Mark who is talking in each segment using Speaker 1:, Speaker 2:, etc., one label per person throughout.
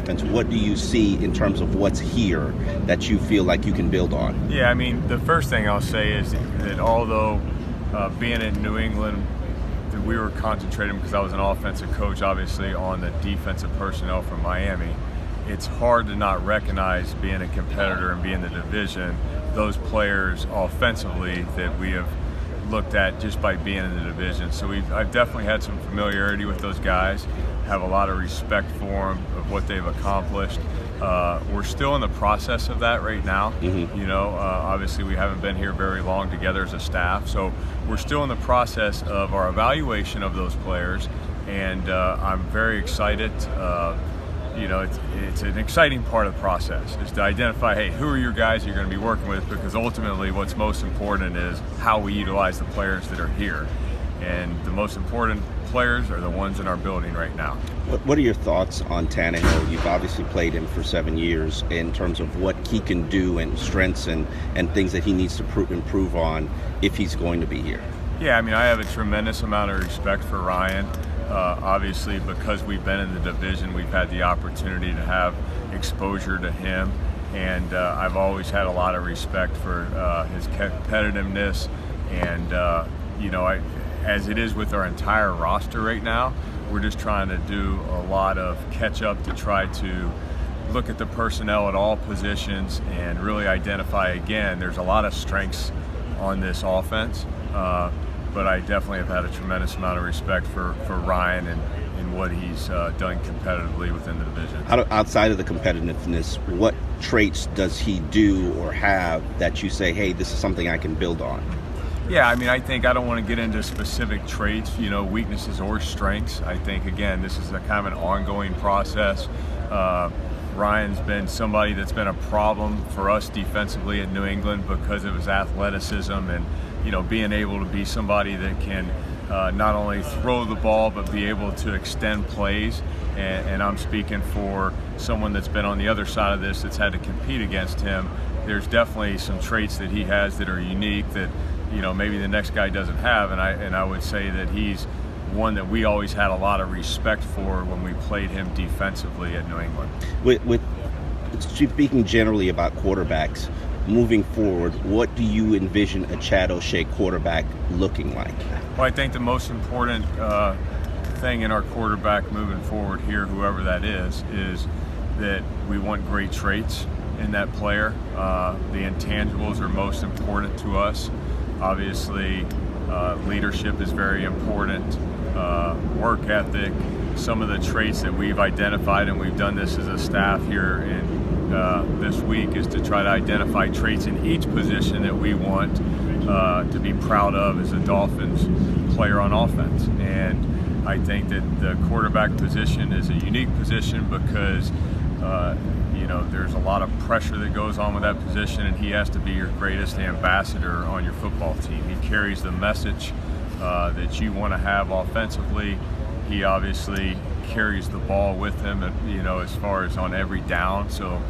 Speaker 1: offense. What do you see in terms of what's here that you feel like you can build on?
Speaker 2: Yeah, I mean, the first thing I'll say is that although being in New England, that we were concentrating, because I was an offensive coach, obviously, on the defensive personnel from Miami. It's hard to not recognize, being a competitor and being in the division, those players offensively that we have looked at just by being in the division. So I've definitely had some familiarity with those guys, have a lot of respect for them, of what they've accomplished. We're still in the process of that right now.
Speaker 1: Mm-hmm.
Speaker 2: You know, obviously we haven't been here very long together as a staff, so we're still in the process of our evaluation of those players, and I'm very excited. You know, it's an exciting part of the process, is to identify, hey, who are your guys you're going to be working with, because ultimately what's most important is how we utilize the players that are here. And the most important players are the ones in our building right now.
Speaker 1: What are your thoughts on Tannehill? You've obviously played him for 7 years, in terms of what he can do and strengths and things that he needs to improve on if he's going to be here.
Speaker 2: Yeah, I mean, I have a tremendous amount of respect for Ryan. Obviously, because we've been in the division, we've had the opportunity to have exposure to him, and I've always had a lot of respect for his competitiveness. And you know, as it is with our entire roster right now, we're just trying to do a lot of catch up to try to look at the personnel at all positions and really identify, again, there's a lot of strengths on this offense. But I definitely have had a tremendous amount of respect for Ryan and what he's done competitively within the division.
Speaker 1: Outside of the competitiveness, what traits does he do or have that you say, hey, this is something I can build on?
Speaker 2: Yeah, I mean, I think I don't want to get into specific traits, you know, weaknesses or strengths. I think, again, this is a kind of an ongoing process. Ryan's been somebody that's been a problem for us defensively in New England because of his athleticism and, you know, being able to be somebody that can not only throw the ball but be able to extend plays. And I'm speaking for someone that's been on the other side of this, that's had to compete against him. There's definitely some traits that he has that are unique that, you know, maybe the next guy doesn't have. And I would say that he's one that we always had a lot of respect for when we played him defensively at New England.
Speaker 1: With speaking generally about quarterbacks, moving forward, what do you envision a Chad O'Shea quarterback looking like?
Speaker 2: Well, I think the most important thing in our quarterback moving forward here, whoever that is that we want great traits in that player. The intangibles are most important to us. Obviously, leadership is very important, work ethic. Some of the traits that we've identified, and we've done this as a staff here in this week, is to try to identify traits in each position that we want to be proud of as a Dolphins player on offense. And I think that the quarterback position is a unique position because you know, there's a lot of pressure that goes on with that position, and he has to be your greatest ambassador on your football team. He carries the message that you want to have offensively. He obviously carries the ball with him, you know, as far as on every down. So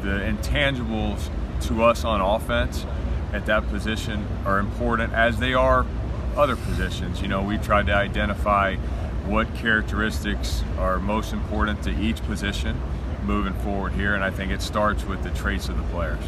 Speaker 2: the intangibles to us on offense at that position are important, as they are other positions. You know, we've tried to identify what characteristics are most important to each position moving forward here, and I think it starts with the traits of the players.